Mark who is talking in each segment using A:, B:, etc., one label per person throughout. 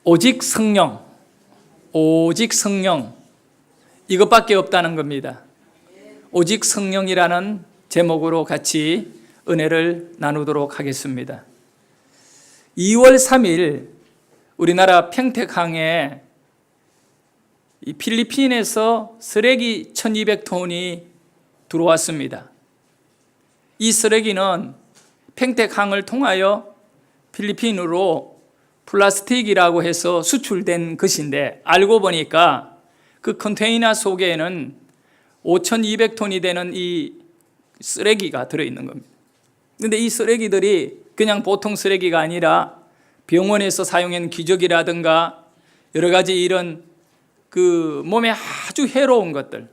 A: 오직 성령, 오직 성령, 이것밖에 없다는 겁니다. 오직 성령이라는 제목으로 같이 은혜를 나누도록 하겠습니다. 2월 3일 우리나라 평택항에 필리핀에서 쓰레기 1200톤이 들어왔습니다. 이 쓰레기는 평택항을 통하여 필리핀으로 플라스틱이라고 해서 수출된 것인데, 알고 보니까 그 컨테이너 속에는 5200톤이 되는 이 쓰레기가 들어있는 겁니다. 그런데 이 쓰레기들이 그냥 보통 쓰레기가 아니라 병원에서 사용한 기저귀라든가 여러 가지 이런 그 몸에 아주 해로운 것들,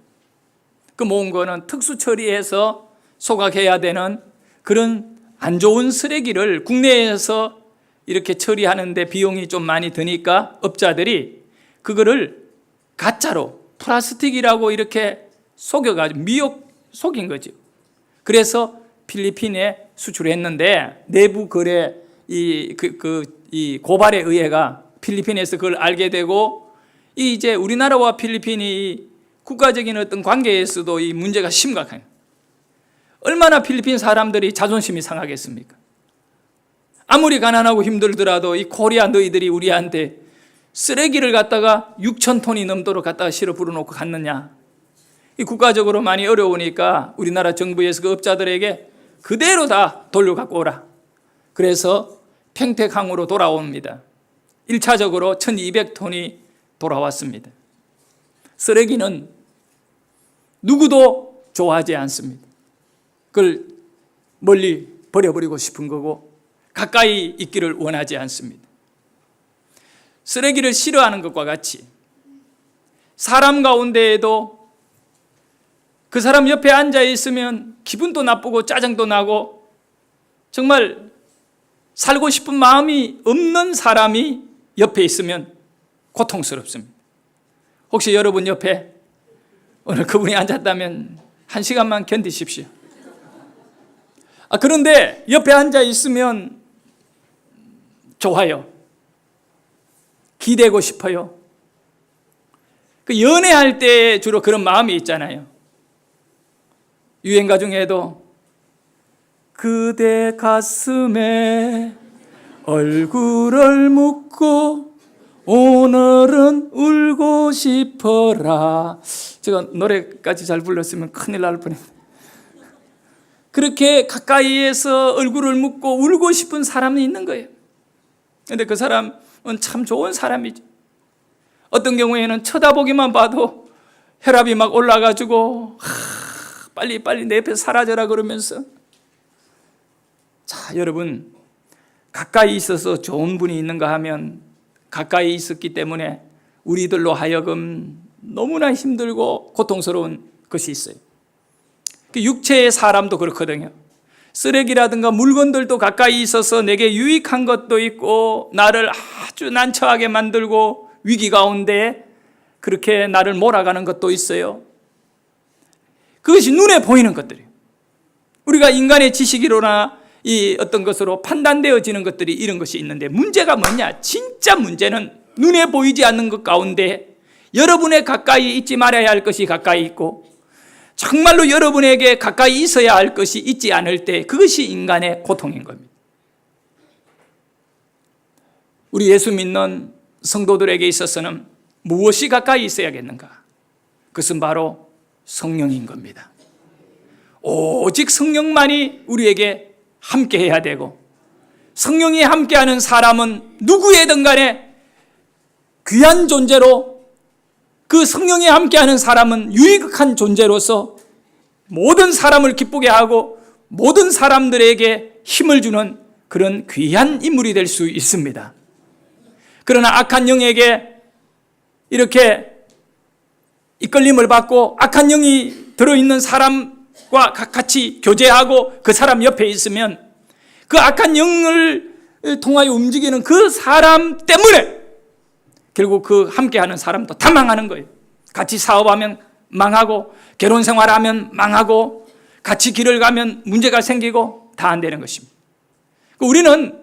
A: 그 모은 거는 특수 처리해서 소각해야 되는 그런 안 좋은 쓰레기를 국내에서 이렇게 처리하는데 비용이 좀 많이 드니까 업자들이 그거를 가짜로 플라스틱이라고 이렇게 속여가지고 속인 거죠. 그래서 필리핀에 수출했는데 내부 거래 이 고발에 의해가 필리핀에서 그걸 알게 되고, 이제 우리나라와 필리핀이 국가적인 어떤 관계에서도 이 문제가 심각해요. 얼마나 필리핀 사람들이 자존심이 상하겠습니까? 아무리 가난하고 힘들더라도 이 코리아 너희들이 우리한테 쓰레기를 갖다가 6,000톤이 넘도록 갖다가 실어 불어놓고 갔느냐. 이 국가적으로 많이 어려우니까 우리나라 정부에서 그 업자들에게 그대로 다 돌려갖고 오라. 그래서 평택항으로 돌아옵니다. 1차적으로 1,200톤이 돌아왔습니다. 쓰레기는 누구도 좋아하지 않습니다. 그걸 멀리 버려버리고 싶은 거고 가까이 있기를 원하지 않습니다. 쓰레기를 싫어하는 것과 같이 사람 가운데에도 그 사람 옆에 앉아 있으면 기분도 나쁘고 짜증도 나고 정말 살고 싶은 마음이 없는 사람이 옆에 있으면 고통스럽습니다. 혹시 여러분 옆에 오늘 그분이 앉았다면 1시간만 견디십시오. 그런데 옆에 앉아 있으면 좋아요. 기대고 싶어요. 그 연애할 때 주로 그런 마음이 있잖아요. 유행가 중에도 그대 가슴에 얼굴을 묻고 오늘은 울고 싶어라. 제가 노래까지 잘 불렀으면 큰일 날 뻔했네요. 그렇게 가까이에서 얼굴을 묻고 울고 싶은 사람이 있는 거예요. 그런데 그 사람은 참 좋은 사람이죠. 어떤 경우에는 쳐다보기만 봐도 혈압이 막 올라가지고 빨리 내 옆에 사라져라 그러면서. 자, 여러분, 가까이 있어서 좋은 분이 있는가 하면 가까이 있었기 때문에 우리들로 하여금 너무나 힘들고 고통스러운 것이 있어요. 그 육체의 사람도 그렇거든요. 쓰레기라든가 물건들도 가까이 있어서 내게 유익한 것도 있고 나를 아주 난처하게 만들고 위기 가운데 그렇게 나를 몰아가는 것도 있어요. 그것이 눈에 보이는 것들이에요. 우리가 인간의 지식이로나 이 어떤 것으로 판단되어지는 것들이 이런 것이 있는데, 문제가 뭐냐? 진짜 문제는 눈에 보이지 않는 것 가운데 여러분의 가까이 있지 말아야 할 것이 가까이 있고 정말로 여러분에게 가까이 있어야 할 것이 있지 않을 때, 그것이 인간의 고통인 겁니다. 우리 예수 믿는 성도들에게 있어서는 무엇이 가까이 있어야겠는가? 그것은 바로 성령인 겁니다. 오직 성령만이 우리에게 함께 해야 되고, 성령이 함께하는 사람은 누구에든 간에 귀한 존재로, 그 성령이 함께하는 사람은 유익한 존재로서 모든 사람을 기쁘게 하고 모든 사람들에게 힘을 주는 그런 귀한 인물이 될 수 있습니다. 그러나 악한 영에게 이렇게 이끌림을 받고 악한 영이 들어있는 사람과 같이 교제하고 그 사람 옆에 있으면 그 악한 영을 통하여 움직이는 그 사람 때문에 결국 그 함께하는 사람도 다 망하는 거예요. 같이 사업하면 망하고, 결혼 생활하면 망하고, 같이 길을 가면 문제가 생기고 다 안 되는 것입니다. 우리는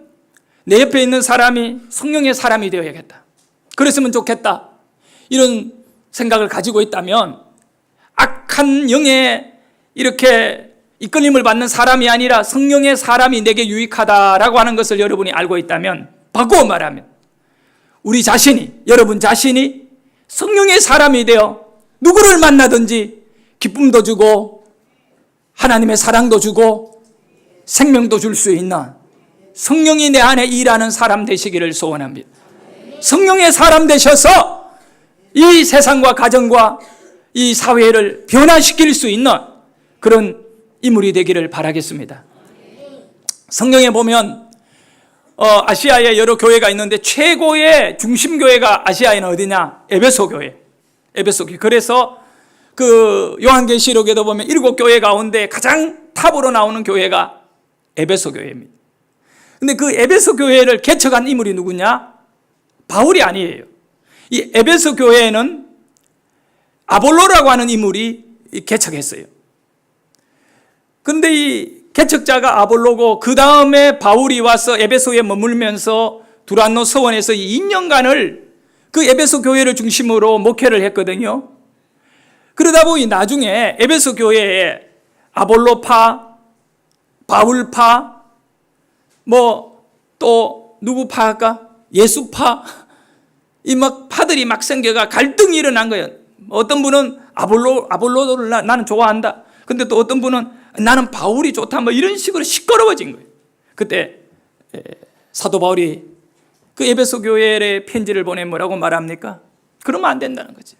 A: 내 옆에 있는 사람이 성령의 사람이 되어야겠다. 그랬으면 좋겠다, 이런 생각을 가지고 있다면 악한 영에 이렇게 이끌림을 받는 사람이 아니라 성령의 사람이 내게 유익하다라고 하는 것을 여러분이 알고 있다면, 바꾸어 말하면 우리 자신이, 여러분 자신이 성령의 사람이 되어 누구를 만나든지 기쁨도 주고 하나님의 사랑도 주고 생명도 줄 수 있는 성령이 내 안에 일하는 사람 되시기를 소원합니다. 성령의 사람 되셔서 이 세상과 가정과 이 사회를 변화시킬 수 있는 그런 인물이 되기를 바라겠습니다. 성경에 보면 아시아에 여러 교회가 있는데 최고의 중심 교회가 아시아에는 어디냐? 에베소 교회. 에베소 교회. 그래서 그 요한계시록에도 보면 7교회 가운데 가장 탑으로 나오는 교회가 에베소 교회입니다. 근데 그 에베소 교회를 개척한 인물이 누구냐? 바울이 아니에요. 이 에베소 교회에는 아볼로라고 하는 인물이 개척했어요. 근데 이 개척자가 아볼로고, 그 다음에 바울이 와서 에베소에 머물면서 두란노 서원에서 2년간을 그 에베소 교회를 중심으로 목회를 했거든요. 그러다 보니 나중에 에베소 교회에 아볼로파, 바울파, 또 누구 파할까? 예수파, 이 막 파들이 막 생겨가 갈등이 일어난 거예요. 어떤 분은 아볼로를 나는 좋아한다. 근데 또 어떤 분은 나는 바울이 좋다. 이런 식으로 시끄러워진 거예요. 그때 사도 바울이 그 에베소 교회에 편지를 보내 뭐라고 말합니까? 그러면 안 된다는 거죠.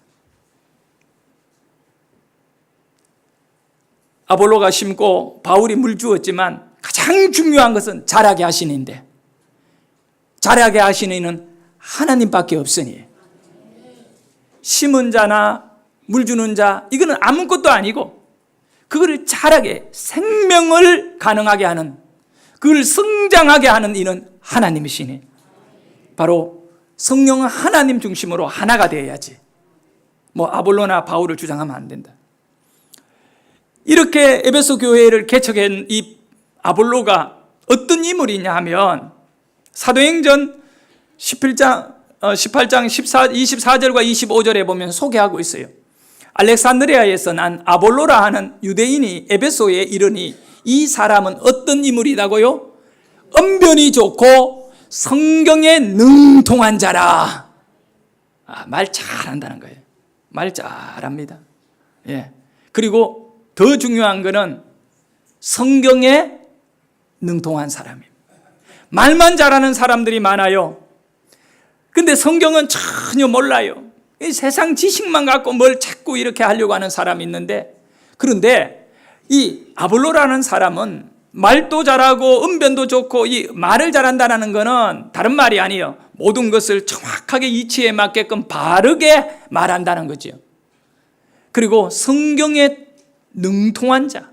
A: 아볼로가 심고 바울이 물 주었지만 가장 중요한 것은 자라게 하시는데, 자라게 하시는 이는 하나님밖에 없으니 심은 자나 물 주는 자, 이거는 아무것도 아니고 그거를 자라게, 생명을 가능하게 하는, 그걸 성장하게 하는 이는 하나님이시니, 바로 성령은 하나님 중심으로 하나가 되어야지 아볼로나 바울을 주장하면 안 된다. 이렇게 에베소 교회를 개척한 이 아볼로가 어떤 인물이냐 하면 사도행전 18장 24절과 25절에 보면 소개하고 있어요. 알렉산드리아에서 난 아볼로라 하는 유대인이 에베소에 이르니 이 사람은 어떤 인물이라고요? 언변이 좋고 성경에 능통한 자라. 말 잘한다는 거예요. 말 잘합니다. 예. 그리고 더 중요한 거는 성경에 능통한 사람입니다. 말만 잘하는 사람들이 많아요. 근데 성경은 전혀 몰라요. 이 세상 지식만 갖고 뭘 자꾸 이렇게 하려고 하는 사람이 있는데, 그런데 이 아볼로라는 사람은 말도 잘하고 언변도 좋고, 이 말을 잘한다는 거는 다른 말이 아니에요. 모든 것을 정확하게 이치에 맞게끔 바르게 말한다는 거죠. 그리고 성경에 능통한 자,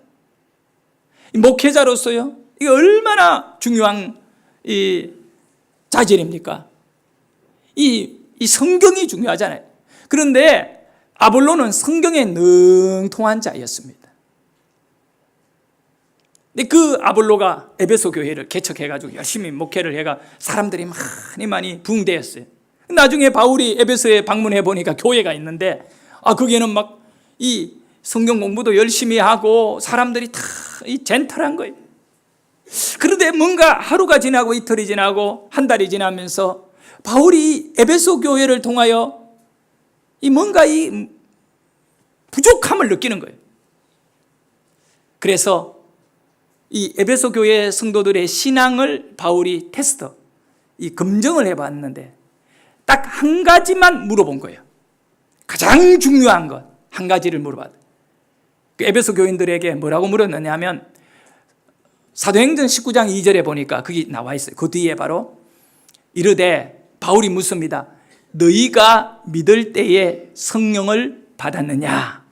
A: 목회자로서요, 이게 얼마나 중요한 이 자질입니까? 이 성경이 중요하잖아요. 그런데 아볼로는 성경에 능통한 자였습니다. 근데 그 아볼로가 에베소 교회를 개척해가지고 열심히 목회를 해가 사람들이 많이 부흥되었어요. 나중에 바울이 에베소에 방문해 보니까 교회가 있는데, 거기에는 막 이 성경 공부도 열심히 하고 사람들이 다 이 젠틀한 거예요. 그런데 뭔가 하루가 지나고 이틀이 지나고 한 달이 지나면서 바울이 에베소 교회를 통하여 뭔가 이 부족함을 느끼는 거예요. 그래서 이 에베소 교회 성도들의 신앙을 바울이 검증을 해봤는데 딱 한 가지만 물어본 거예요. 가장 중요한 것 한 가지를 물어봤어요. 그 에베소 교인들에게 뭐라고 물었느냐 하면 사도행전 19장 2절에 보니까 거기 나와 있어요. 그 뒤에 바로 이르되, 바울이 묻습니다. 너희가 믿을 때에 성령을 받았느냐?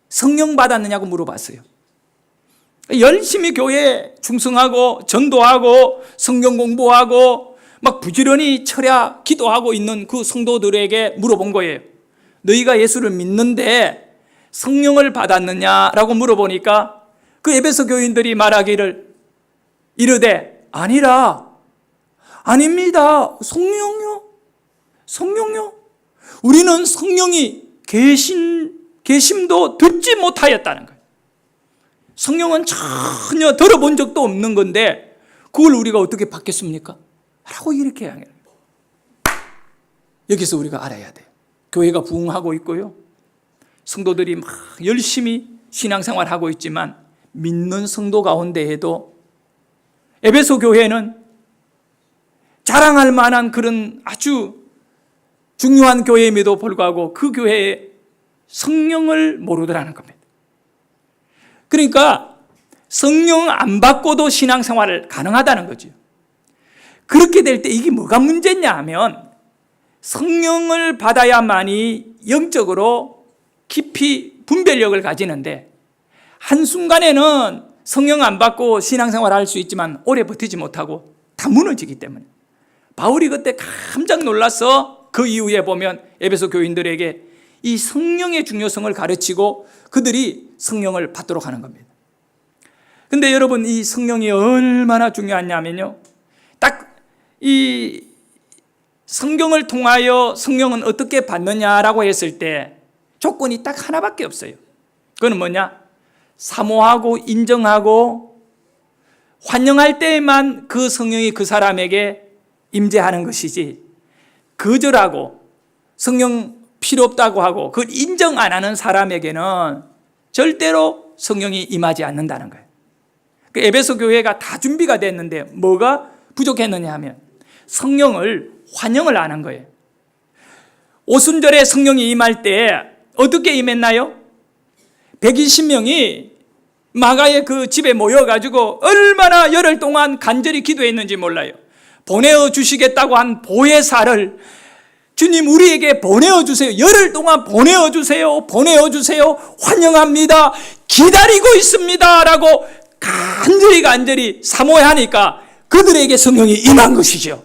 A: 성령 받았느냐고 물어봤어요. 열심히 교회에 충성하고 전도하고 성경 공부하고 막 부지런히 철야 기도하고 있는 그 성도들에게 물어본 거예요. 너희가 예수를 믿는데 성령을 받았느냐라고 물어보니까 그 에베소 교인들이 말하기를 이르되 아니라, 아닙니다. 성령요? 성령요? 우리는 성령이 계심도 듣지 못하였다는 거예요. 성령은 전혀 들어본 적도 없는 건데 그걸 우리가 어떻게 받겠습니까? 라고 이렇게 해야 해요. 여기서 우리가 알아야 돼요. 교회가 부흥하고 있고요. 성도들이 막 열심히 신앙생활하고 있지만 믿는 성도 가운데에도 에베소 교회는 자랑할 만한 그런 아주 중요한 교회임에도 불구하고 그 교회에 성령을 모르더라는 겁니다. 그러니까 성령 안 받고도 신앙생활을 가능하다는 거죠. 그렇게 될 때 이게 뭐가 문제냐 하면 성령을 받아야만이 영적으로 깊이 분별력을 가지는데 한순간에는 성령 안 받고 신앙생활을 할 수 있지만 오래 버티지 못하고 다 무너지기 때문에 바울이 그때 깜짝 놀라서 그 이후에 보면 에베소 교인들에게 이 성령의 중요성을 가르치고 그들이 성령을 받도록 하는 겁니다. 근데 여러분 이 성령이 얼마나 중요하냐면요, 딱 이 성경을 통하여 성령은 어떻게 받느냐라고 했을 때 조건이 딱 하나밖에 없어요. 그건 뭐냐? 사모하고 인정하고 환영할 때에만 그 성령이 그 사람에게 임재하는 것이지, 거절하고 성령 필요 없다고 하고 그걸 인정 안 하는 사람에게는 절대로 성령이 임하지 않는다는 거예요. 그 에베소 교회가 다 준비가 됐는데 뭐가 부족했느냐 하면 성령을 환영을 안 한 거예요. 오순절에 성령이 임할 때 어떻게 임했나요? 120명이 마가의 그 집에 모여가지고 얼마나 열흘 동안 간절히 기도했는지 몰라요. 보내어 주시겠다고 한 보혜사를 주님 우리에게 보내어 주세요. 열흘 동안 보내어 주세요. 보내어 주세요. 환영합니다. 기다리고 있습니다. 라고 간절히 사모하니까 그들에게 성령이 임한 것이죠.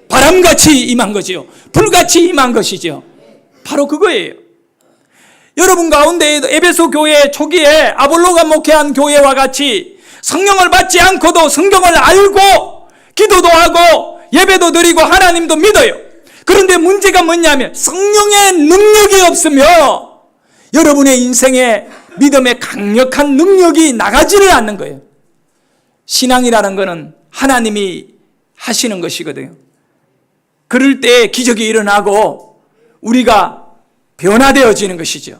A: 바람같이 임한 거지요. 불같이 임한 것이죠. 바로 그거예요. 여러분 가운데에도 에베소 교회 초기에 아볼로가 목회한 교회와 같이 성령을 받지 않고도 성경을 알고 기도도 하고 예배도 드리고 하나님도 믿어요. 그런데 문제가 뭐냐면 성령의 능력이 없으며 여러분의 인생에 믿음의 강력한 능력이 나가지를 않는 거예요. 신앙이라는 것은 하나님이 하시는 것이거든요. 그럴 때 기적이 일어나고 우리가 변화되어지는 것이죠.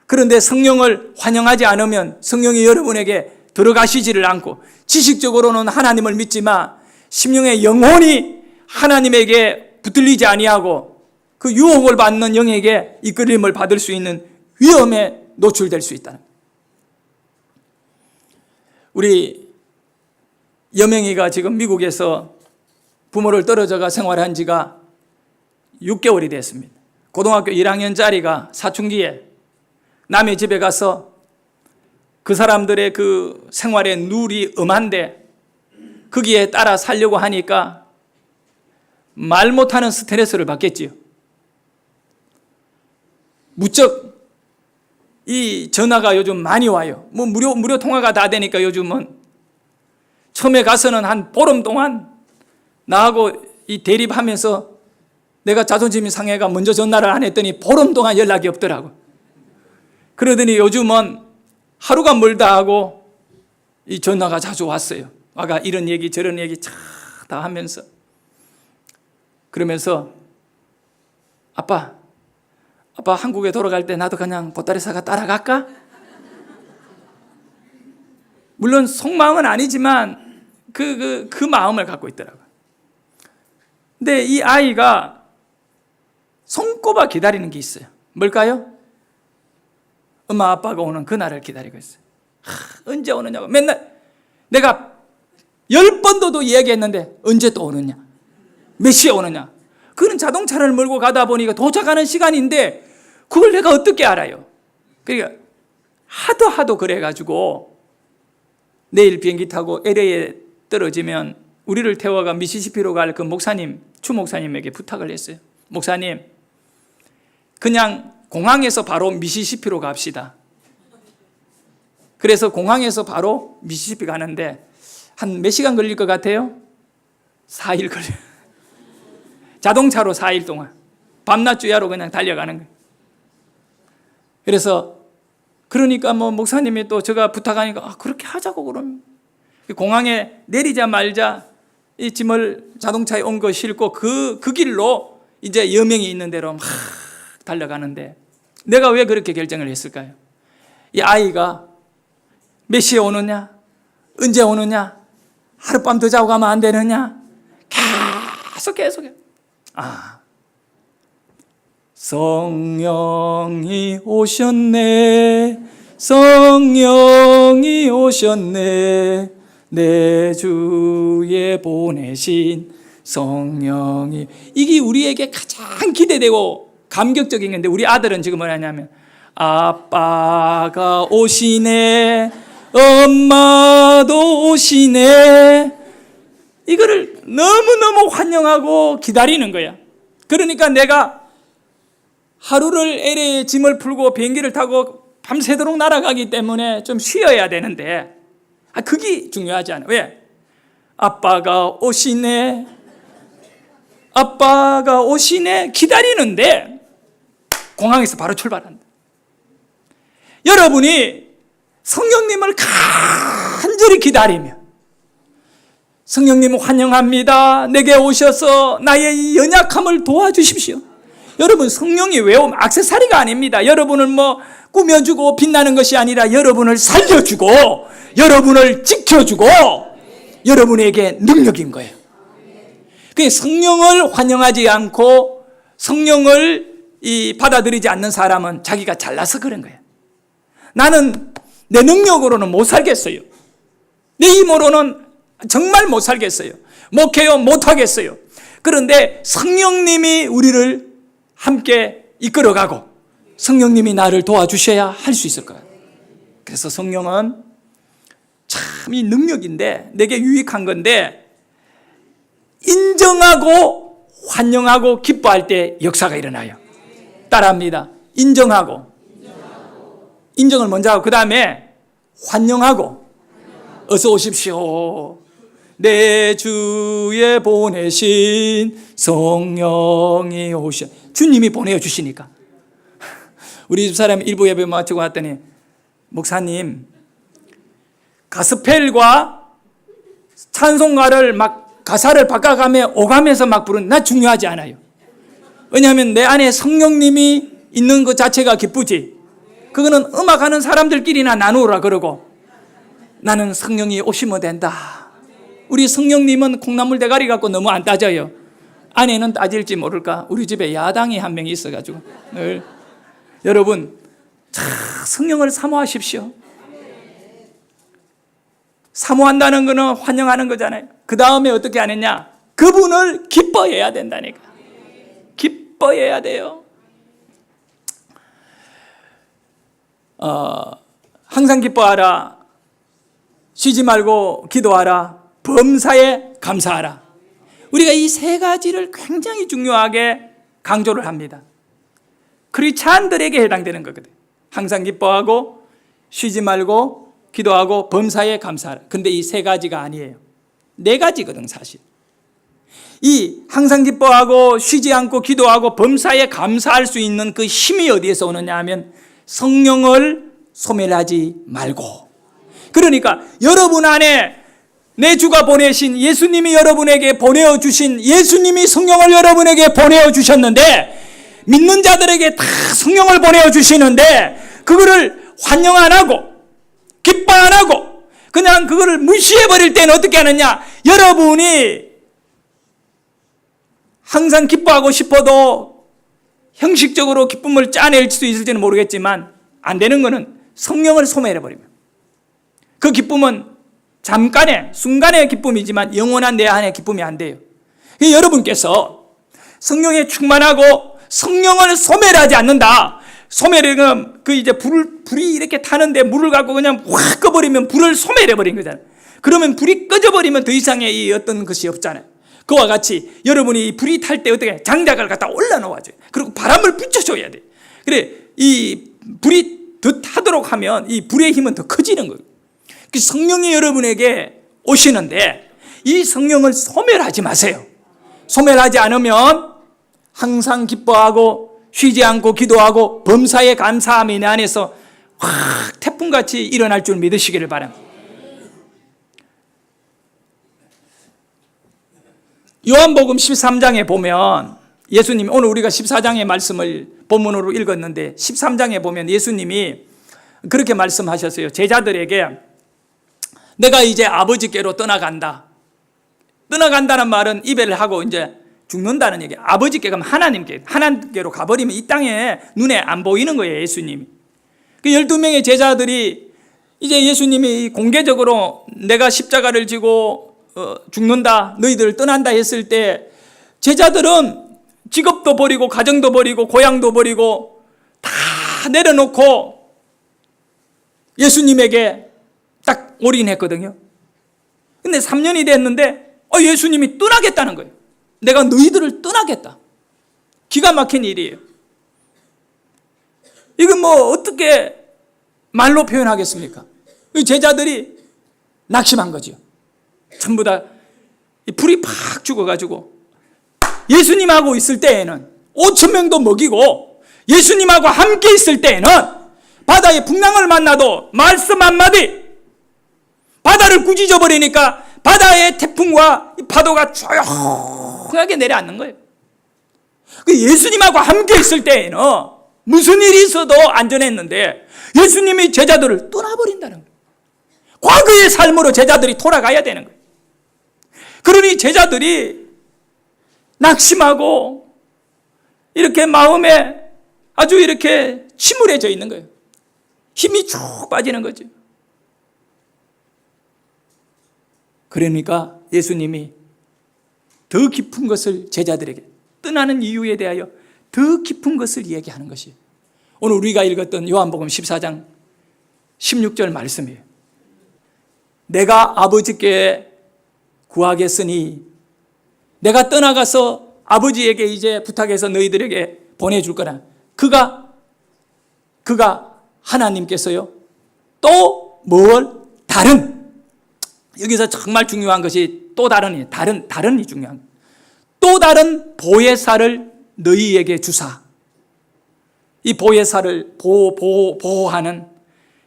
A: 그런데 성령을 환영하지 않으면 성령이 여러분에게 들어가시지를 않고 지식적으로는 하나님을 믿지만 심령의 영혼이 하나님에게 붙들리지 아니하고 그 유혹을 받는 영에게 이끌림을 받을 수 있는 위험에 노출될 수 있다는 거예요. 우리 여명이가 지금 미국에서 부모를 떨어져가 생활한 지가 6개월이 됐습니다. 고등학교 1학년짜리가 사춘기에 남의 집에 가서 그 사람들의 그 생활의 룰이 엄한데 거기에 따라 살려고 하니까 말 못하는 스트레스를 받겠지요. 무척 이 전화가 요즘 많이 와요. 뭐 무료 통화가 다 되니까 요즘은 처음에 가서는 한 보름 동안 나하고 이 대립하면서 내가 자존심이 상해가 먼저 전화를 안 했더니 보름 동안 연락이 없더라고. 그러더니 요즘은 하루가 멀다 하고 이 전화가 자주 왔어요. 와가 이런 얘기 저런 얘기 다 하면서 그러면서 아빠 한국에 돌아갈 때 나도 그냥 보따리 싸가 따라갈까? 물론 속마음은 아니지만 그 마음을 갖고 있더라고요. 근데 이 아이가 손꼽아 기다리는 게 있어요. 뭘까요? 엄마 아빠가 오는 그날을 기다리고 있어요. 언제 오느냐고 맨날 내가 10번도 더 이야기했는데 언제 또 오느냐, 몇 시에 오느냐. 그는 자동차를 몰고 가다 보니까 도착하는 시간인데 그걸 내가 어떻게 알아요? 그러니까 하도 그래가지고 내일 비행기 타고 LA에 떨어지면 우리를 태워가 미시시피로 갈 그 목사님, 추 목사님에게 부탁을 했어요. 목사님, 그냥 공항에서 바로 미시시피로 갑시다. 그래서 공항에서 바로 미시시피 가는데 한 몇 시간 걸릴 것 같아요? 4일 걸려요. 자동차로 4일 동안 밤낮 주야로 그냥 달려가는 거예요. 그래서 그러니까 뭐 목사님이 또 제가 부탁하니까 그렇게 하자고 그러면 공항에 내리자마자 이 짐을 자동차에 온 거 싣고 그 길로 이제 여명이 있는 대로 막 달려가는데 내가 왜 그렇게 결정을 했을까요? 이 아이가 몇 시에 오느냐? 언제 오느냐? 하룻밤 더 자고 가면 안 되느냐? 계속 성령이 오셨네, 성령이 오셨네, 내 주에 보내신 성령이. 이게 우리에게 가장 기대되고 감격적인 건데 우리 아들은 지금 뭐냐면 아빠가 오시네, 엄마도 오시네. 이거를 너무너무 환영하고 기다리는 거야. 그러니까 내가 하루를 LA에 짐을 풀고 비행기를 타고 밤새도록 날아가기 때문에 좀 쉬어야 되는데 그게 중요하지 않아. 왜? 아빠가 오시네, 아빠가 오시네 기다리는데 공항에서 바로 출발한다. 여러분이 성령님을 간절히 기다리며 성령님 환영합니다, 내게 오셔서 나의 이 연약함을 도와주십시오. 여러분, 성령이 왜 오면 액세서리가 아닙니다. 여러분을 뭐 꾸며주고 빛나는 것이 아니라 여러분을 살려주고 여러분을 지켜주고 여러분에게 능력인 거예요. 그 성령을 환영하지 않고 성령을 받아들이지 않는 사람은 자기가 잘나서 그런 거예요. 나는 내 능력으로는 못 살겠어요, 내 힘으로는 정말 못 살겠어요, 목회요 못하겠어요. 그런데 성령님이 우리를 함께 이끌어가고 성령님이 나를 도와주셔야 할 수 있을 거예요. 그래서 성령은 참 이 능력인데 내게 유익한 건데 인정하고 환영하고 기뻐할 때 역사가 일어나요. 따라합니다. 인정하고 인정을 먼저 하고 그 다음에 환영하고 어서 오십시오, 내 주에 보내신 성령이 오셔. 주님이 보내주시니까. 우리 집사람이 일부 예배 마치고 왔더니 목사님 가스펠과 찬송가를 막 가사를 바꿔가며 오가면서 막 부르는 나 중요하지 않아요. 왜냐하면 내 안에 성령님이 있는 것 자체가 기쁘지. 그거는 음악하는 사람들끼리나 나누라 그러고 나는 성령이 오시면 된다. 우리 성령님은 콩나물 대가리 갖고 너무 안 따져요. 아내는 따질지 모를까? 우리 집에 야당이 한 명 있어가지고 늘. 여러분 성령을 사모하십시오. 사모한다는 것은 환영하는 거잖아요. 그 다음에 어떻게 하느냐? 그분을 기뻐해야 된다니까. 기뻐해야 돼요. 항상 기뻐하라, 쉬지 말고 기도하라, 범사에 감사하라. 우리가 이 세 가지를 굉장히 중요하게 강조를 합니다. 크리스찬들에게 해당되는 거거든. 항상 기뻐하고 쉬지 말고 기도하고 범사에 감사하라. 근데 이 세 가지가 아니에요. 네 가지거든 사실. 이 항상 기뻐하고 쉬지 않고 기도하고 범사에 감사할 수 있는 그 힘이 어디에서 오느냐 하면 성령을 소멸하지 말고. 그러니까 여러분 안에 내 주가 보내신 예수님이 여러분에게 보내어주신 예수님이 성령을 여러분에게 보내어주셨는데 믿는 자들에게 다 성령을 보내어주시는데 그거를 환영 안 하고 기뻐 안 하고 그냥 그거를 무시해버릴 때는 어떻게 하느냐? 여러분이 항상 기뻐하고 싶어도 형식적으로 기쁨을 짜낼 수 있을지는 모르겠지만 안 되는 거는 성령을 소멸해버리면 그 기쁨은 잠깐의 순간의 기쁨이지만 영원한 내 안의 기쁨이 안 돼요. 여러분께서 성령에 충만하고 성령을 소멸하지 않는다. 소멸은 그 이제 불이 이렇게 타는데 물을 갖고 그냥 확 꺼버리면 불을 소멸해버린 거잖아요. 그러면 불이 꺼져버리면 더 이상의 이 어떤 것이 없잖아요. 그와 같이 여러분이 불이 탈 때 어떻게 장작을 갖다 올려놓아줘요. 그리고 바람을 붙여줘야 돼. 그래 이 불이 더 타도록 하면 이 불의 힘은 더 커지는 거예요. 성령이 여러분에게 오시는데 이 성령을 소멸하지 마세요. 소멸하지 않으면 항상 기뻐하고 쉬지 않고 기도하고 범사에 감사함이 내 안에서 확 태풍같이 일어날 줄 믿으시기를 바랍니다. 요한복음 13장에 보면 예수님, 오늘 우리가 14장의 말씀을 본문으로 읽었는데 13장에 보면 예수님이 그렇게 말씀하셨어요. 제자들에게 내가 이제 아버지께로 떠나간다. 떠나간다는 말은 이별을 하고 이제 죽는다는 얘기예요. 아버지께 가면 하나님께로 가버리면 이 땅에 눈에 안 보이는 거예요, 예수님이. 그 12명의 제자들이 이제 예수님이 공개적으로 내가 십자가를 지고 죽는다, 너희들 떠난다 했을 때 제자들은 직업도 버리고 가정도 버리고 고향도 버리고 다 내려놓고 예수님에게 딱 올인했거든요. 근데 3년이 됐는데 예수님이 떠나겠다는 거예요. 내가 너희들을 떠나겠다. 기가 막힌 일이에요. 이건 뭐 어떻게 말로 표현하겠습니까? 제자들이 낙심한 거죠. 전부 다 불이 팍 죽어가지고 예수님하고 있을 때에는 5,000명도 먹이고 예수님하고 함께 있을 때에는 바다의 풍랑을 만나도 말씀 한마디, 바다를 꾸짖어 버리니까 바다의 태풍과 파도가 조용하게 내려앉는 거예요. 예수님하고 함께 있을 때에는 무슨 일이 있어도 안전했는데 예수님이 제자들을 떠나버린다는 거예요. 과거의 삶으로 제자들이 돌아가야 되는 거예요. 그러니 제자들이 낙심하고 이렇게 마음에 아주 이렇게 침울해져 있는 거예요. 힘이 쭉 빠지는 거죠. 그러니까 예수님이 더 깊은 것을 제자들에게, 떠나는 이유에 대하여 더 깊은 것을 이야기하는 것이 오늘 우리가 읽었던 요한복음 14장 16절 말씀이에요. 내가 아버지께 구하겠으니 내가 떠나가서 아버지에게 이제 부탁해서 너희들에게 보내줄 거라. 그가 하나님께서요 또 뭘 다른, 여기서 정말 중요한 것이 또 다른이, 다른이 중요한 거예요. 또 다른 보혜사를 너희에게 주사. 이 보혜사를 보호하는,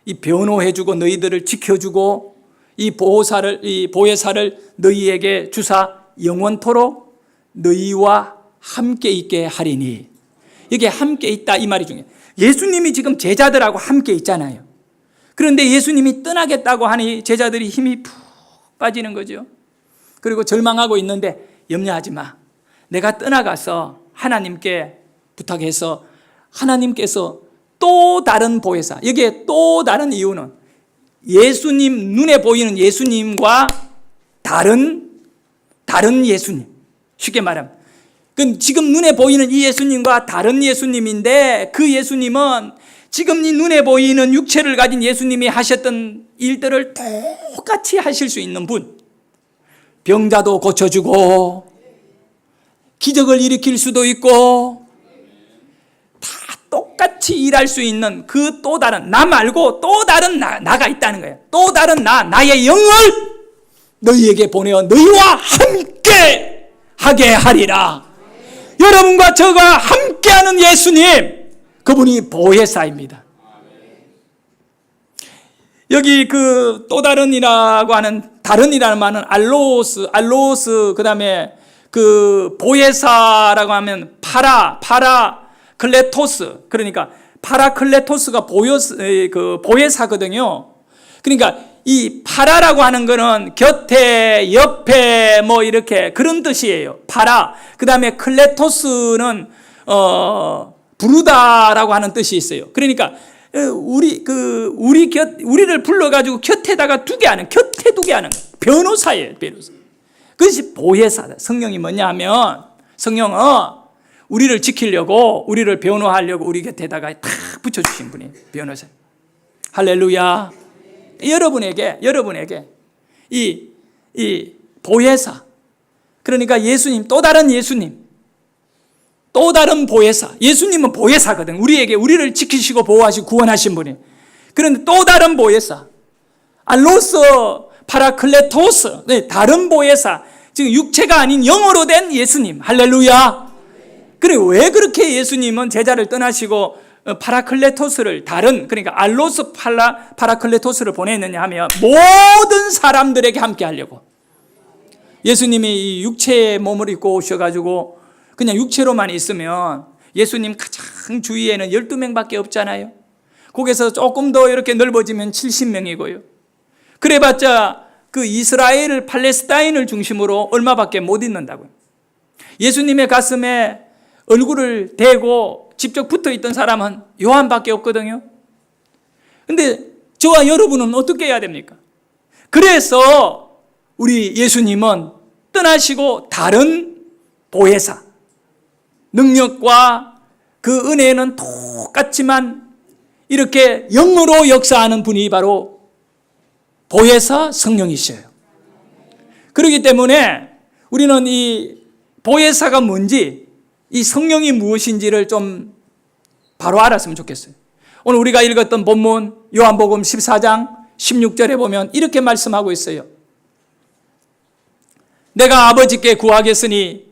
A: 이 변호해주고 너희들을 지켜주고 이 보혜사를 너희에게 주사 영원토록 너희와 함께 있게 하리니. 이게 함께 있다 이 말이 중요해요. 예수님이 지금 제자들하고 함께 있잖아요. 그런데 예수님이 떠나겠다고 하니 제자들이 힘이 푹 빠지는 거죠. 그리고 절망하고 있는데 염려하지 마. 내가 떠나가서 하나님께 부탁해서 하나님께서 또 다른 보혜사, 여기에 또 다른 이유는 예수님, 눈에 보이는 예수님과 다른 예수님. 쉽게 말하면 지금 눈에 보이는 이 예수님과 다른 예수님인데 그 예수님은 지금 이 눈에 보이는 육체를 가진 예수님이 하셨던 일들을 똑같이 하실 수 있는 분. 병자도 고쳐주고 기적을 일으킬 수도 있고 다 똑같이 일할 수 있는 그 또 다른, 나 말고 또 다른 나가 있다는 거예요. 또 다른 나의 영을 너희에게 보내어 너희와 함께 하게 하리라. 여러분과 저가 함께하는 예수님, 그분이 보혜사입니다. 여기 그 또 다른이라고 하는, 다른이라는 말은 알로스, 그 다음에 그 보혜사라고 하면 파라클레토스. 그러니까 파라클레토스가 보혜사거든요. 그러니까 이 파라라고 하는 거는 곁에, 옆에 뭐 이렇게 그런 뜻이에요. 파라. 그 다음에 클레토스는 부르다라고 하는 뜻이 있어요. 그러니까 우리를 불러가지고 곁에다가 두게 하는, 곁에 두게 하는 변호사예요, 변호사. 그것이 보혜사다. 성령이 뭐냐면, 성령은 우리를 지키려고, 우리를 변호하려고 우리 곁에다가 다 붙여주신 분이에요, 변호사. 할렐루야. 여러분에게 이 보혜사, 그러니까 예수님, 또 다른 예수님, 또 다른 보혜사. 예수님은 보혜사거든. 우리를 지키시고 보호하시고 구원하신 분이에요. 그런데 또 다른 보혜사, 알로스 파라클레토스, 다른 보혜사, 지금 육체가 아닌 영어로 된 예수님. 할렐루야. 그래 왜 그렇게 예수님은 제자를 떠나시고 파라클레토스를 다른 그러니까 알로스 파라클레토스를 보냈느냐 하면 모든 사람들에게 함께 하려고. 예수님이 이 육체의 몸을 입고 오셔가지고 그냥 육체로만 있으면 예수님 가장 주위에는 12명밖에 없잖아요. 거기서 조금 더 이렇게 넓어지면 70명이고요. 그래봤자 그 이스라엘 팔레스타인을 중심으로 얼마밖에 못 있는다고요. 예수님의 가슴에 얼굴을 대고 직접 붙어 있던 사람은 요한밖에 없거든요. 근데 저와 여러분은 어떻게 해야 됩니까? 그래서 우리 예수님은 떠나시고 다른 보혜사, 능력과 그 은혜는 똑같지만 이렇게 영으로 역사하는 분이 바로 보혜사 성령이셔요. 그렇기 때문에 우리는 이 보혜사가 뭔지, 이 성령이 무엇인지를 좀 바로 알았으면 좋겠어요. 오늘 우리가 읽었던 본문 요한복음 14장 16절에 보면 이렇게 말씀하고 있어요. 내가 아버지께 구하겠으니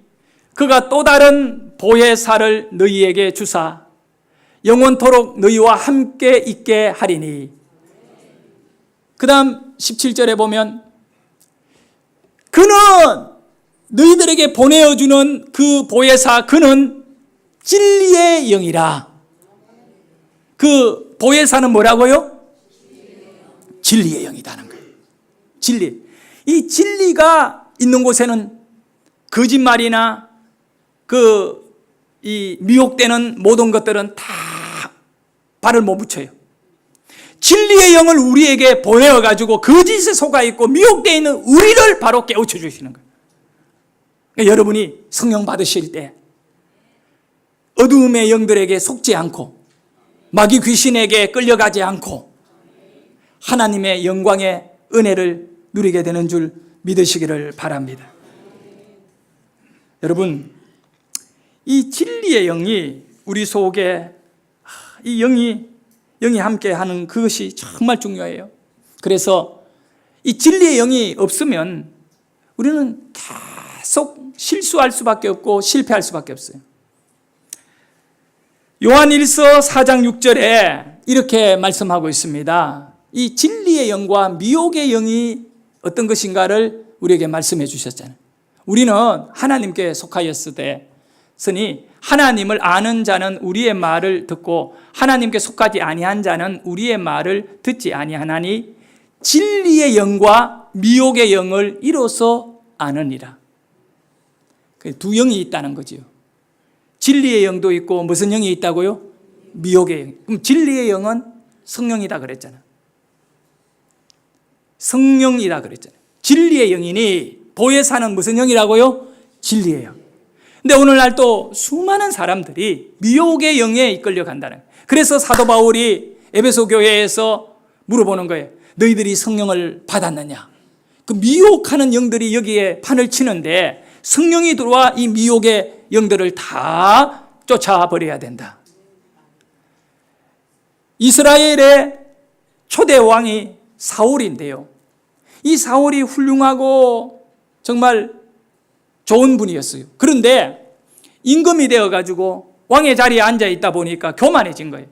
A: 그가 또 다른 보혜사를 너희에게 주사 영원토록 너희와 함께 있게 하리니. 그 다음 17절에 보면 그는 너희들에게 보내어주는 그 보혜사, 그는 진리의 영이라. 그 보혜사는 뭐라고요? 진리의 영이다는 거예요. 진리. 이 진리가 있는 곳에는 거짓말이나 이 미혹되는 모든 것들은 다 발을 못 붙여요. 진리의 영을 우리에게 보내어가지고 거짓에 속아 있고 미혹되어 있는 우리를 바로 깨우쳐 주시는 거예요. 그러니까 여러분이 성령 받으실 때 어두움의 영들에게 속지 않고 마귀 귀신에게 끌려가지 않고 하나님의 영광의 은혜를 누리게 되는 줄 믿으시기를 바랍니다. 여러분, 이 진리의 영이 우리 속에 이 영이 함께 하는 그것이 정말 중요해요. 그래서 이 진리의 영이 없으면 우리는 계속 실수할 수밖에 없고 실패할 수밖에 없어요. 요한일서 4장 6절에 이렇게 말씀하고 있습니다. 이 진리의 영과 미혹의 영이 어떤 것인가를 우리에게 말씀해 주셨잖아요. 우리는 하나님께 속하였으니 하나님을 아는 자는 우리의 말을 듣고 하나님께 속하지 아니한 자는 우리의 말을 듣지 아니하나니 진리의 영과 미혹의 영을 이로써 아느니라. 두 영이 있다는 거지요. 진리의 영도 있고 무슨 영이 있다고요? 미혹의 영. 그럼 진리의 영은 성령이다 그랬잖아. 성령이다 그랬잖아요. 진리의 영이니 보혜사는 무슨 영이라고요? 진리의 영. 근데 오늘날 또 수많은 사람들이 미혹의 영에 이끌려 간다는 거예요. 그래서 사도 바울이 에베소 교회에서 물어보는 거예요. 너희들이 성령을 받았느냐? 그 미혹하는 영들이 여기에 판을 치는데 성령이 들어와 이 미혹의 영들을 다 쫓아버려야 된다. 이스라엘의 초대 왕이 사울인데요. 이 사울이 훌륭하고 정말 좋은 분이었어요. 그런데 임금이 되어가지고 왕의 자리에 앉아 있다 보니까 교만해진 거예요.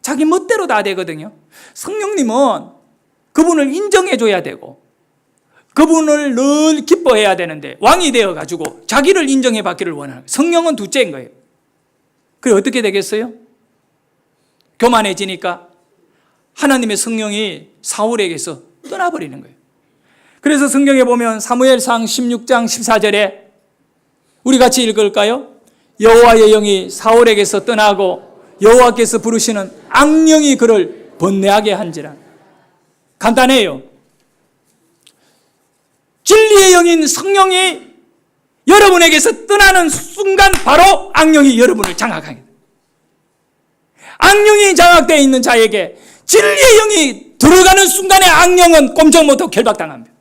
A: 자기 멋대로 다 되거든요. 성령님은 그분을 인정해줘야 되고 그분을 늘 기뻐해야 되는데 왕이 되어가지고 자기를 인정해 받기를 원하는 거예요. 성령은 둘째인 거예요. 그래 어떻게 되겠어요? 교만해지니까 하나님의 성령이 사울에게서 떠나버리는 거예요. 그래서 성경에 보면 사무엘상 16장 14절에 우리 같이 읽을까요? 여호와의 영이 사울에게서 떠나고 여호와께서 부르시는 악령이 그를 번뇌하게 한지라. 간단해요. 진리의 영인 성령이 여러분에게서 떠나는 순간 바로 악령이 여러분을 장악하게 돼요. 악령이 장악되어 있는 자에게 진리의 영이 들어가는 순간에 악령은 꼼짝 못하고 결박당합니다.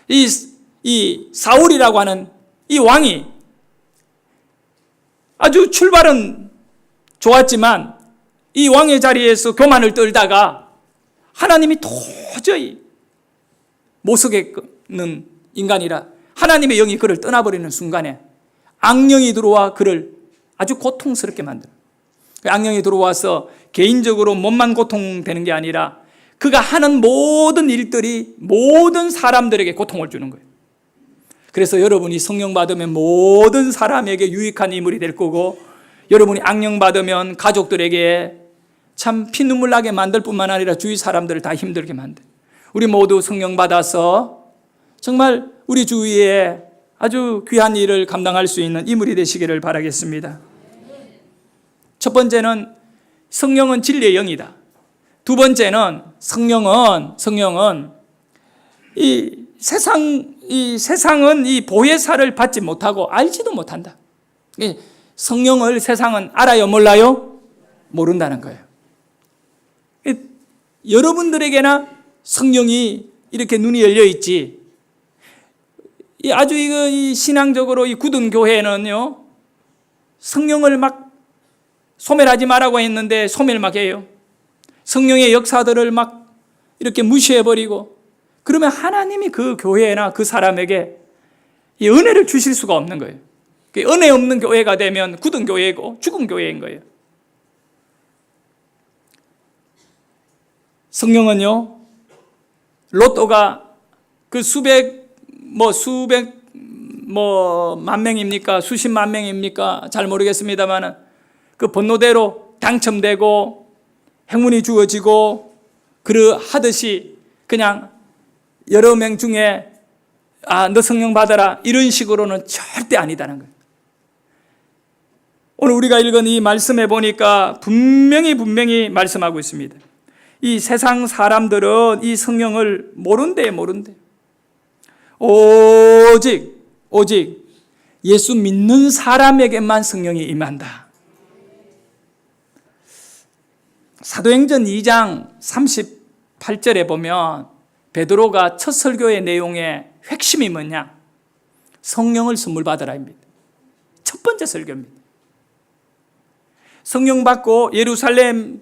A: 이 사울이라고 하는 이 왕이 아주 출발은 좋았지만 이 왕의 자리에서 교만을 떨다가 하나님이 도저히 못 쓰겠는 인간이라 하나님의 영이 그를 떠나버리는 순간에 악령이 들어와 그를 아주 고통스럽게 만들어요. 악령이 들어와서 개인적으로 몸만 고통되는 게 아니라 그가 하는 모든 일들이 모든 사람들에게 고통을 주는 거예요. 그래서 여러분이 성령 받으면 모든 사람에게 유익한 인물이 될 거고, 여러분이 악령 받으면 가족들에게 참 피눈물 나게 만들 뿐만 아니라 주위 사람들을 다 힘들게 만들어요. 우리 모두 성령 받아서 정말 우리 주위에 아주 귀한 일을 감당할 수 있는 인물이 되시기를 바라겠습니다. 첫 번째는 성령은 진리의 영이다. 두 번째는 성령은 이 세상은 이 보혜사를 받지 못하고 알지도 못한다. 성령을 세상은 알아요, 몰라요? 모른다는 거예요. 여러분들에게나 성령이 이렇게 눈이 열려 있지. 아주 이 신앙적으로 이 굳은 교회는요, 성령을 막 소멸하지 말라고 했는데 소멸 막 해요. 성령의 역사들을 막 이렇게 무시해버리고, 그러면 하나님이 그 교회나 그 사람에게 이 은혜를 주실 수가 없는 거예요. 은혜 없는 교회가 되면 굳은 교회고 죽은 교회인 거예요. 성령은요, 로또가 그 만 명입니까? 수십만 명입니까? 잘 모르겠습니다만 그 번호대로 당첨되고 행운이 주어지고 그러하듯이 그냥 여러 명 중에 너 성령 받아라 이런 식으로는 절대 아니다는 거예요. 오늘 우리가 읽은 이 말씀에 보니까 분명히 말씀하고 있습니다. 이 세상 사람들은 이 성령을 모른대. 오직 예수 믿는 사람에게만 성령이 임한다. 사도행전 2장 38절에 보면 베드로가 첫 설교의 내용의 핵심이 뭐냐? 성령을 선물 받으라입니다. 첫 번째 설교입니다. 성령 받고 예루살렘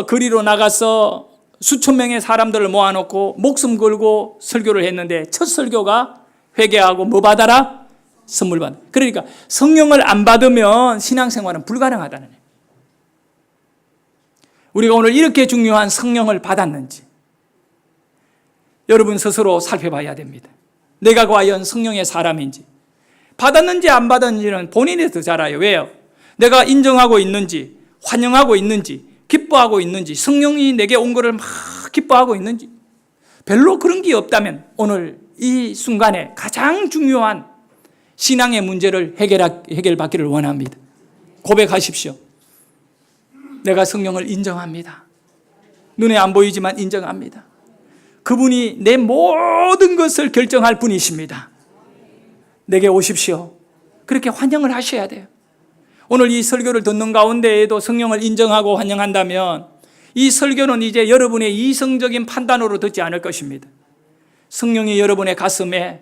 A: 거리로 나가서 수천 명의 사람들을 모아놓고 목숨 걸고 설교를 했는데 첫 설교가 회개하고 뭐 받아라? 선물 받아. 그러니까 성령을 안 받으면 신앙생활은 불가능하다는 거예요. 우리가 오늘 이렇게 중요한 성령을 받았는지 여러분 스스로 살펴봐야 됩니다. 내가 과연 성령의 사람인지, 받았는지 안 받았는지는 본인이 더 잘 알아요. 왜요? 내가 인정하고 있는지, 환영하고 있는지, 기뻐하고 있는지, 성령이 내게 온 것을 막 기뻐하고 있는지, 별로 그런 게 없다면 오늘 이 순간에 가장 중요한 신앙의 문제를 해결받기를 원합니다. 고백하십시오. 내가 성령을 인정합니다. 눈에 안 보이지만 인정합니다. 그분이 내 모든 것을 결정할 분이십니다. 내게 오십시오. 그렇게 환영을 하셔야 돼요. 오늘 이 설교를 듣는 가운데에도 성령을 인정하고 환영한다면 이 설교는 이제 여러분의 이성적인 판단으로 듣지 않을 것입니다. 성령이 여러분의 가슴에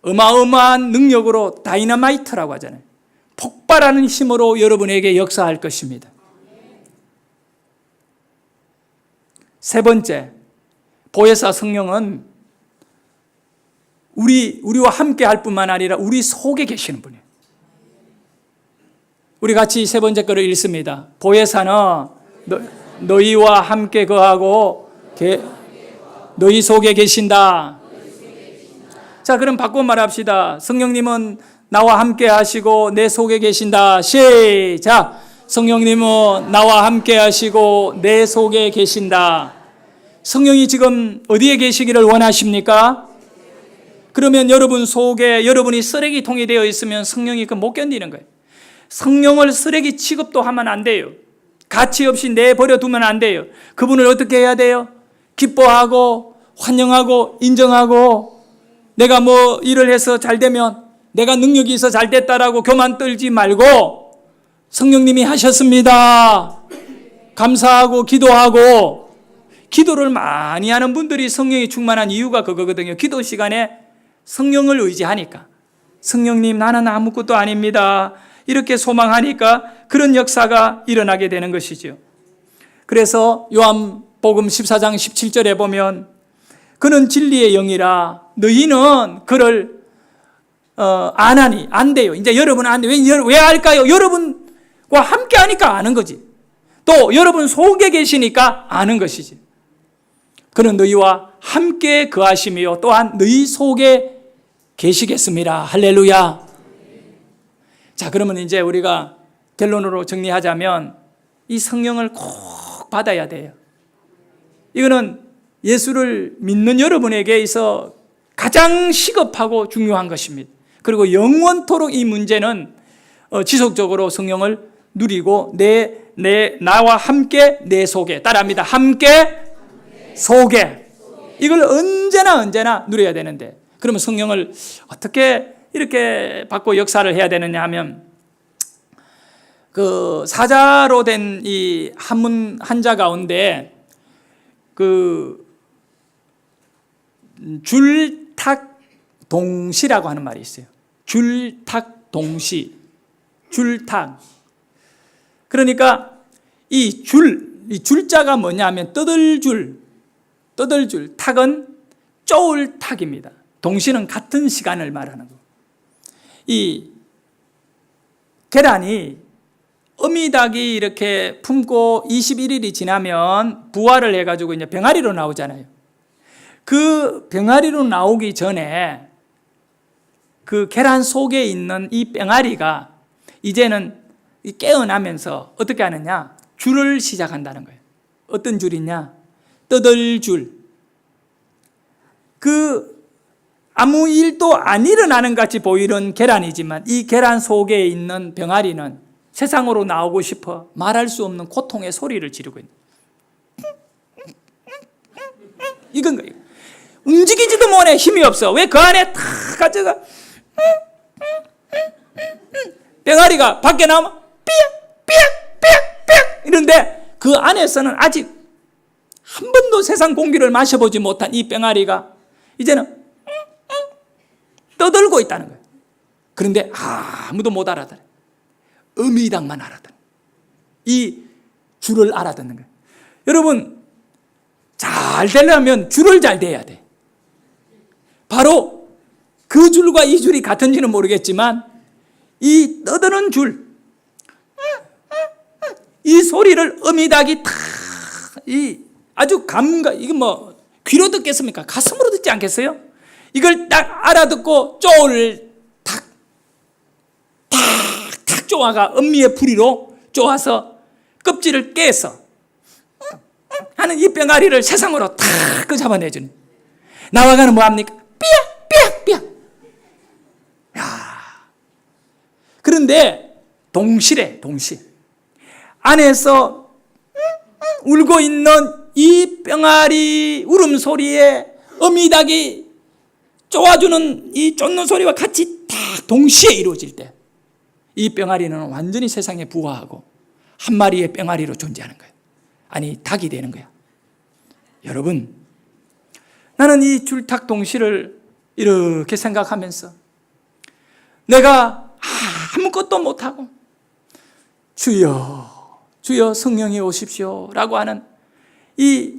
A: 어마어마한 능력으로 다이너마이트라고 하잖아요. 폭발하는 힘으로 여러분에게 역사할 것입니다. 세 번째, 보혜사 성령은 우리와 함께 할 뿐만 아니라 우리 속에 계시는 분이에요. 우리 같이 세 번째 거를 읽습니다. 보혜사는 너희와 함께 거하고 너희 속에 계신다. 자, 그럼 바꿔 말합시다. 성령님은 나와 함께 하시고 내 속에 계신다. 시작. 성령님은 나와 함께 하시고 내 속에 계신다. 성령이 지금 어디에 계시기를 원하십니까? 그러면 여러분 속에 여러분이 쓰레기통이 되어 있으면 성령이 그 못 견디는 거예요. 성령을 쓰레기 취급도 하면 안 돼요. 가치 없이 내버려 두면 안 돼요. 그분을 어떻게 해야 돼요? 기뻐하고 환영하고 인정하고, 내가 뭐 일을 해서 잘 되면 내가 능력이 있어 잘 됐다라고 교만 떨지 말고 성령님이 하셨습니다. 감사하고 기도하고. 기도를 많이 하는 분들이 성령이 충만한 이유가 그거거든요. 기도 시간에 성령을 의지하니까. 성령님, 나는 아무것도 아닙니다. 이렇게 소망하니까 그런 역사가 일어나게 되는 것이죠. 그래서 요한복음 14장 17절에 보면 그는 진리의 영이라 너희는 그를 안 하니? 안 돼요. 이제 여러분은 안 돼. 왜 할까요? 여러분과 함께 하니까 아는 거지. 또 여러분 속에 계시니까 아는 것이지. 그는 너희와 함께 거하시며 또한 너희 속에 계시겠습니다. 할렐루야. 자, 그러면 이제 우리가 결론으로 정리하자면 이 성령을 꼭 받아야 돼요. 이거는 예수를 믿는 여러분에게 있어 가장 시급하고 중요한 것입니다. 그리고 영원토록 이 문제는 지속적으로 성령을 누리고 나와 함께 내 속에, 따라합니다. 함께 속에. 이걸 언제나 누려야 되는데, 그러면 성령을 어떻게 이렇게 받고 역사를 해야 되느냐 하면, 그 사자로 된 이 한문 한자 가운데 그 줄탁동시라고 하는 말이 있어요. 줄탁동시. 줄탁. 그러니까 이 줄자가 뭐냐 하면 떠들줄, 탁은 쪼을 탁입니다. 동시는 같은 시간을 말하는 거. 이 계란이 어미닭이 이렇게 품고 21일이 지나면 부화를 해가지고 이제 병아리로 나오잖아요. 그 병아리로 나오기 전에 그 계란 속에 있는 이 병아리가 이제는 깨어나면서 어떻게 하느냐? 줄을 시작한다는 거예요. 어떤 줄이냐? 떠들줄. 그 아무 일도 안 일어나는 같이 보이는 계란이지만 이 계란 속에 있는 병아리는 세상으로 나오고 싶어 말할 수 없는 고통의 소리를 지르고 있는 이건 거예요. 움직이지도 못해. 힘이 없어. 왜? 그 안에 다 가져가 병아리가 밖에 나오면 삐약 이런데 그 안에서는 아직 한 번도 세상 공기를 마셔보지 못한 이 병아리가 이제는 떠들고 있다는 거예요. 그런데 아무도 못 알아들어요. 어미닭만 알아듣는, 이 줄을 알아듣는 거예요. 여러분, 잘 되려면 줄을 잘 대야 돼. 바로 그 줄과 이 줄이 같은지는 모르겠지만 이 떠드는 줄, 이 소리를 어미닭이 이 아주 이게 뭐 귀로 듣겠습니까? 가슴으로 듣지 않겠어요? 이걸 딱 알아듣고 쪼를 탁 쪼아가 엄미의 부리로 쪼아서 껍질을 깨서 하는 이 병아리를 세상으로 탁 잡아내주는. 나와가는 뭐합니까? 삐약. 그런데 동시에 안에서 울고 있는 이 병아리 울음소리에 어미닭이 쪼아주는 이 쫓는 소리와 같이 다 동시에 이루어질 때 이 병아리는 완전히 세상에 부화하고 한 마리의 병아리로 존재하는 거예요. 아니, 닭이 되는 거야. 여러분, 나는 이 줄탁 동시를 이렇게 생각하면서 내가 아무것도 못하고 주여 성령이 오십시오 라고 하는 이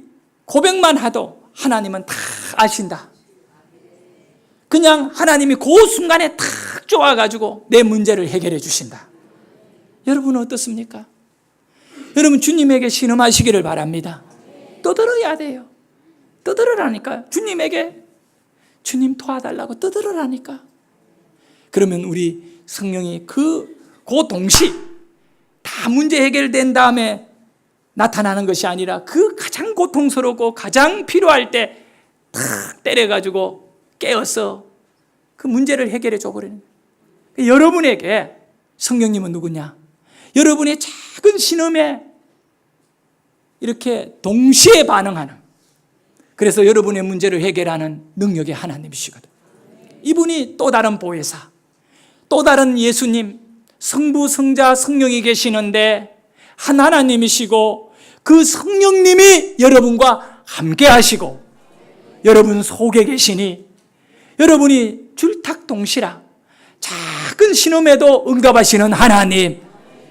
A: 고백만 해도 하나님은 다 아신다. 그냥 하나님이 그 순간에 탁 쪼아가지고 내 문제를 해결해 주신다. 여러분은 어떻습니까? 여러분, 주님에게 신음하시기를 바랍니다. 떠들어야 돼요. 떠들으라니까요. 주님에게 주님 도와달라고 떠들으라니까. 그러면 우리 성령이 그 동시 다 문제 해결된 다음에 나타나는 것이 아니라 그 가장 고통스럽고 가장 필요할 때 탁 때려가지고 깨어서 그 문제를 해결해 줘버리는 거예요. 여러분에게 성령님은 누구냐? 여러분의 작은 신음에 이렇게 동시에 반응하는, 그래서 여러분의 문제를 해결하는 능력의 하나님이시거든. 이분이 또 다른 보혜사, 또 다른 예수님, 성부, 성자, 성령이 계시는데 한 하나님이시고 그 성령님이 여러분과 함께 하시고 여러분 속에 계시니 여러분이 줄탁동시라 작은 신음에도 응답하시는 하나님,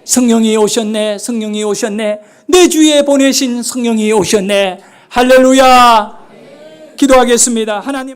A: 성령이 오셨네, 성령이 오셨네, 내 주위에 보내신 성령이 오셨네. 할렐루야. 기도하겠습니다. 하나님.